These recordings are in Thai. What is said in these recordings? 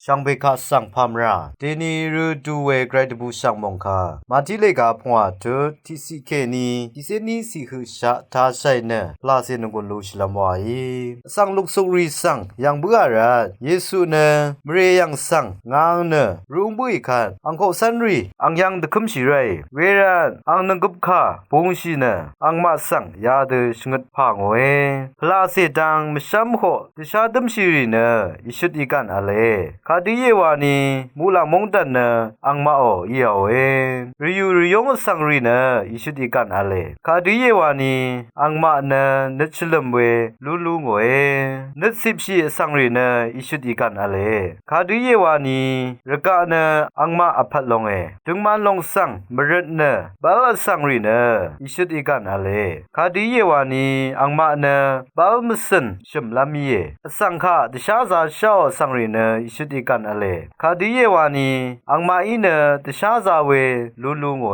ช่างเบคาสังพามราเดนีรูดูเวไกรดบูช่างมงคามาที่เลกาพวาตุที่สิเคนีที่เซนีสิหุชะทาใช่เนลาเซนกุลูชลามวายสังลุกสุรีสังยังเบื่อระเยซูเนมเรยังสังงางเนรุงบุยคันอังโคสันรีอังยังตะคุมชิไรเวรันอังนังกุบคาปงชีเนอังมาสังยาเดชงดพางเวพลาเซดังมชัมโคดิชาดมชิรีเนอิชุดอีกันอะเลคาดีเยวานีมูลามงตันเนอังมาโอเยาวเอริยูริยงสังรีเนอิชุดีกันอะเลคาดีเยวานีอังมาเนนึชลมเวลูลูงเวนึสิบชีสังรีเนอิชุดีกันอะเลคาดีเยวานีรกะเนอังมาอภัดลงเอถึงมันลงสังมรดเนบาลสังรีเนอิชุดีกันอะเลคาดีเยวานีอังมาเนบาลมสันชมลามีเอสังฆาดิชาซาชาวสังรีเนอิชุดีกันอะเลคาดีเยวานีอังมาอินเนตชาซาเวลูลูงเว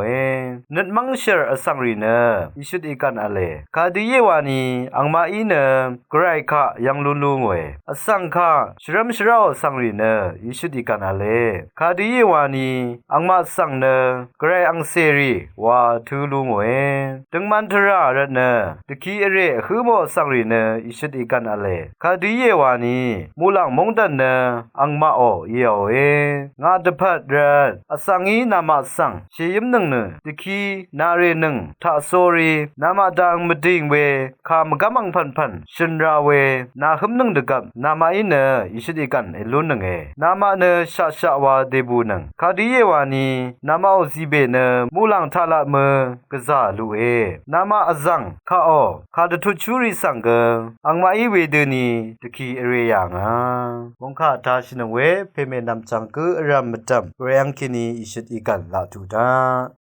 นัดมังเชอร์สังรีเนอิชุดอีกันอะเลคาดีเยวานีอังมาอินเนกรายคะยังลูลูงเวสังฆาชรัมชราวสังรีเนอิชุดอีกันอะเลคาดีเยวานีอังมาสังเนกรายอังเซรีวาทูลูงเวตึงมันทราระเนตะคีเอเรคือโมสังรีเนอิชุดอีกันอะเลคาดีเยวานีมูลังมงดันเนอังมาโอเยาวเองาดพัดรัดอสังอีนามาสังเชยิมนึงเนตะคีนาเรนึงทาโซรีนามาดังมดิงเวคามกำมังพันพันชินราเวนาหึมนึงดกับนามาอินเนอิชดิกันเอลุนนึงเอนามาเนชะชะวาเดบูนึงคาดีเยวานีนามาอซีเบเนมูลังทาละเมกะซาลูเอนามาอซังคาออคาดทุชูริสังกอังมาอีเวเดนีตะคีเอเรยางามงคาทาชินเวเพเมนำจังกือรัมมตัมเรียงคินีอิชิตอีกันลาตูดา